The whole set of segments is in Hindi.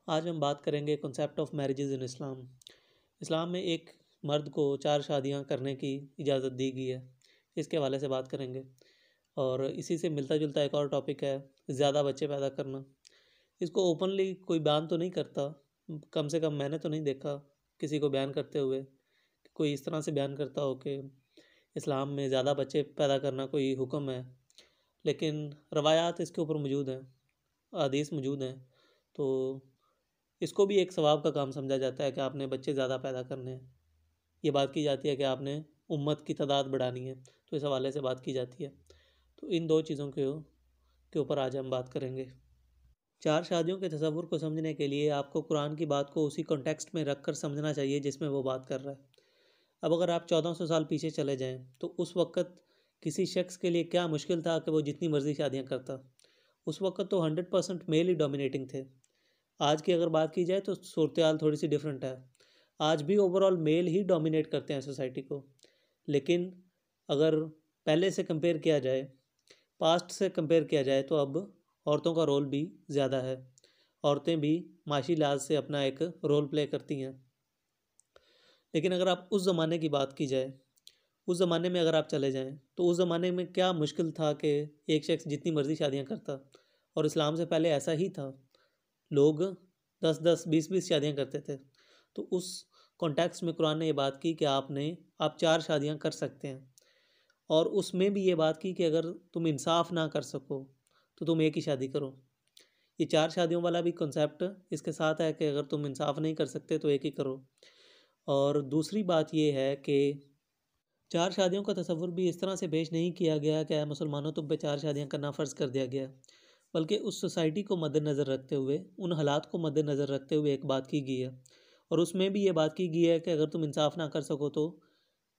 आज हम बात करेंगे कॉन्सेप्ट ऑफ मैरिजेज़ इन इस्लाम। इस्लाम में एक मर्द को 4 शादियां करने की इजाज़त दी गई है। इसके हवाले से बात करेंगे। और इसी से मिलता जुलता एक और टॉपिक है ज़्यादा बच्चे पैदा करना। इसको ओपनली कोई बयान तो नहीं करता, कम से कम मैंने तो नहीं देखा किसी को बयान करते हुए, कोई इस तरह से बयान करता हो कि इस्लाम में ज़्यादा बच्चे पैदा करना कोई हुक्म है। लेकिन रवायात इसके ऊपर मौजूद हैं, हदीस मौजूद हैं। तो इसको भी एक सवाब का काम समझा जाता है कि आपने बच्चे ज़्यादा पैदा करने हैं। ये बात की जाती है कि आपने उम्मत की तादाद बढ़ानी है, तो इस हवाले से बात की जाती है। तो इन दो चीज़ों के ऊपर आज हम बात करेंगे। 4 शादियों के तसव्वुर को समझने के लिए आपको कुरान की बात को उसी कॉन्टेक्स्ट में रख कर समझना चाहिए जिसमें वो बात कर रहा है। अब अगर आप 1400 साल पीछे चले जाएं तो उस वक़्त किसी शख्स के लिए क्या मुश्किल था कि वो जितनी मर्ज़ी शादियां करता। उस वक़्त तो 100% मेल ही डोमिनेटिंग थे। आज की अगर बात की जाए तो सूरत हाल थोड़ी सी डिफरेंट है। आज भी ओवरऑल मेल ही डोमिनेट करते हैं सोसाइटी को। लेकिन अगर पहले से कंपेयर किया जाए, पास्ट से कंपेयर किया जाए, तो अब औरतों का रोल भी ज़्यादा है। औरतें भी माशी लिहाज से अपना एक रोल प्ले करती हैं। लेकिन अगर आप उस ज़माने की बात की जाए, उस ज़माने में अगर आप चले जाएं तो उस ज़माने में क्या मुश्किल था कि एक शख्स जितनी मर्ज़ी शादियां करता। और इस्लाम से पहले ऐसा ही था, लोग 10-10 20-20 शादियां करते थे। तो उस कॉन्टेक्स्ट में कुरान ने ये बात की कि आप 4 शादियां कर सकते हैं। और उसमें भी ये बात की कि अगर तुम इंसाफ ना कर सको तो तुम एक ही शादी करो। ये 4 शादियों वाला भी कॉन्सेप्ट इसके साथ है कि अगर तुम इंसाफ नहीं कर सकते तो एक ही करो। और दूसरी बात ये है कि 4 शादियों का तसव्वुर भी इस तरह से पेश नहीं किया गया कि मुसलमानों तुम पे 4 शादियां करना फ़र्ज़ कर दिया गया, बल्कि उस सोसाइटी को मद्देनज़र रखते हुए, उन हालात को मद्देनज़र रखते हुए एक बात की गई है। और उसमें भी ये बात की गई है कि अगर तुम इंसाफ ना कर सको तो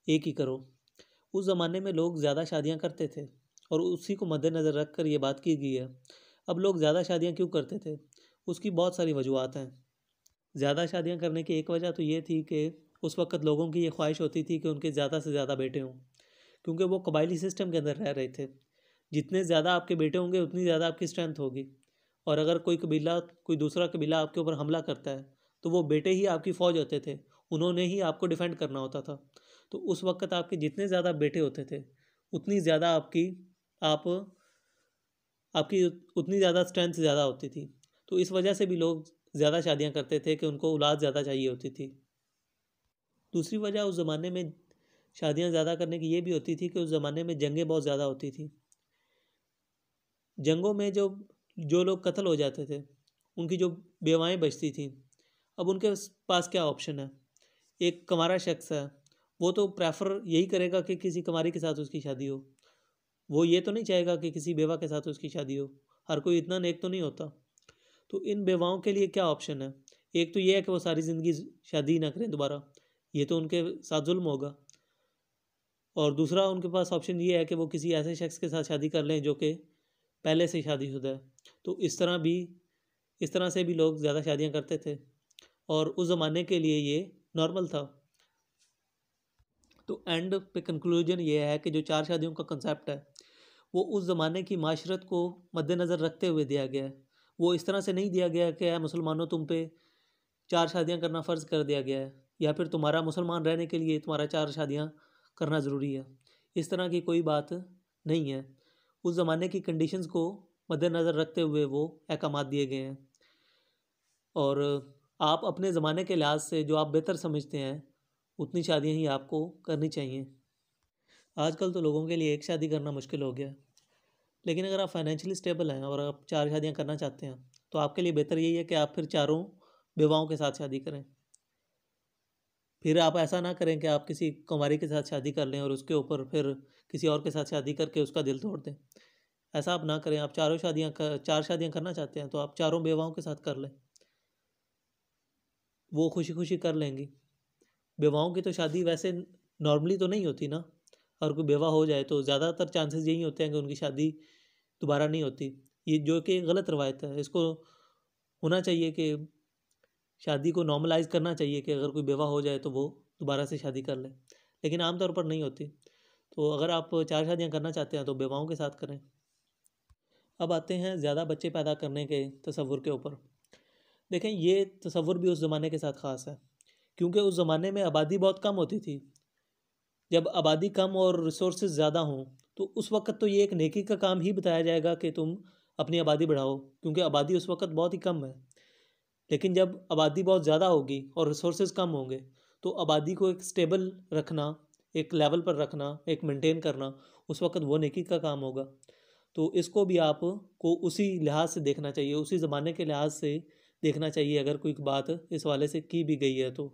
एक ही करो। उस ज़माने में लोग ज़्यादा शादियां करते थे और उसी को मद्देनज़र रख कर ये बात की गई है। अब लोग ज़्यादा शादियां क्यों करते थे, उसकी बहुत सारी वजूहत हैं। ज़्यादा शादियां करने की एक वजह तो ये थी कि उस वक़्त लोगों की ये ख्वाहिश होती थी कि उनके ज़्यादा से ज़्यादा बेटे हों, क्योंकि वो कबायली सिस्टम के अंदर रह रहे थे। जितने ज़्यादा आपके बेटे होंगे उतनी ज़्यादा आपकी स्ट्रेंथ होगी। और अगर कोई दूसरा कबीला आपके ऊपर हमला करता है तो वो बेटे ही आपकी फ़ौज होते थे, उन्होंने ही आपको डिफेंड करना होता था। तो उस वक़्त आपके जितने ज़्यादा बेटे होते थे उतनी ज़्यादा आप आपकी उतनी ज़्यादा स्ट्रेंथ ज़्यादा होती थी। तो इस वजह से भी लोग ज़्यादा शादियां करते थे कि उनको औलाद ज़्यादा चाहिए होती थी। दूसरी वजह उस ज़माने में शादियां ज़्यादा करने की ये भी होती थी कि उस ज़माने में जंगें बहुत ज़्यादा होती थी। जंगों में जो जो लोग कत्ल हो जाते थे उनकी जो बेवाएँ बचती थी, अब उनके पास क्या ऑप्शन है। एक कंवारा शख्स है, वो तो प्रेफर यही करेगा कि किसी कंवारी के साथ उसकी शादी हो। वो ये तो नहीं चाहेगा कि किसी बेवा के साथ उसकी शादी हो। हर कोई इतना नेक तो नहीं होता। तो इन बेवाओं के लिए क्या ऑप्शन है। एक तो ये है कि वो सारी ज़िंदगी शादी ना करें दोबारा, ये तो उनके साथ जुल्म होगा। और दूसरा उनके पास ऑप्शन ये है कि वो किसी ऐसे शख्स के साथ शादी कर लें जो कि पहले से शादीशुदा है। तो इस तरह से भी लोग ज़्यादा शादियां करते थे और उस ज़माने के लिए ये नॉर्मल था। तो एंड पे कंक्लूजन ये है कि जो 4 शादियों का कंसेप्ट है वो उस ज़माने की माशरत को मद्देनज़र रखते हुए दिया गया है। वो इस तरह से नहीं दिया गया कि मुसलमानों तुम पे 4 शादियां करना फ़र्ज़ कर दिया गया है, या फिर तुम्हारा मुसलमान रहने के लिए तुम्हारा 4 शादियां करना ज़रूरी है। इस तरह की कोई बात नहीं है। उस ज़माने की कंडीशंस को मद्देनज़र रखते हुए वो अहकामात दिए गए हैं। और आप अपने ज़माने के लिहाज से जो आप बेहतर समझते हैं उतनी शादियां ही आपको करनी चाहिए। आजकल तो लोगों के लिए एक शादी करना मुश्किल हो गया है। लेकिन अगर आप फाइनेंशियली स्टेबल हैं और आप 4 शादियां करना चाहते हैं तो आपके लिए बेहतर यही है कि आप फिर चारों बेवाओं के साथ शादी करें। फिर आप ऐसा ना करें कि आप किसी कुंवारी के साथ शादी कर लें और उसके ऊपर फिर किसी और के साथ शादी करके उसका दिल तोड़ दें। ऐसा आप ना करें। आप 4 शादियां करना चाहते हैं तो आप चारों बेवाओं के साथ कर लें, वो खुशी खुशी कर लेंगी। बेवाओं की तो शादी वैसे नॉर्मली तो नहीं होती ना। और कोई बेवा हो जाए तो ज़्यादातर चांसेस यही होते हैं कि उनकी शादी दोबारा नहीं होती। ये जो कि गलत रवायत है, इसको होना चाहिए कि शादी को नॉर्मलाइज करना चाहिए कि अगर कोई बेवा हो जाए तो वो दोबारा से शादी कर ले। लेकिन आमतौर पर नहीं होती। तो अगर आप 4 शादियां करना चाहते हैं तो बेवाओं के साथ करें। अब आते हैं ज़्यादा बच्चे पैदा करने के तसव्वुर के ऊपर। देखें, ये तसव्वुर भी उस ज़माने के साथ ख़ास है, क्योंकि उस ज़माने में आबादी बहुत कम होती थी। जब आबादी कम और रिसोर्सेज ज़्यादा हों तो उस वक्त तो ये एक नेकी का काम ही बताया जाएगा कि तुम अपनी आबादी बढ़ाओ, क्योंकि आबादी उस वक्त बहुत ही कम है। लेकिन जब आबादी बहुत ज़्यादा होगी और रिसोर्सेज कम होंगे तो आबादी को एक स्टेबल रखना, एक लेवल पर रखना, एक मेंटेन करना, उस वक्त वो नेकी का काम होगा। तो इसको भी आपको उसी लिहाज से देखना चाहिए, उसी ज़माने के लिहाज से देखना चाहिए अगर कोई बात इस वाले से की भी गई है तो।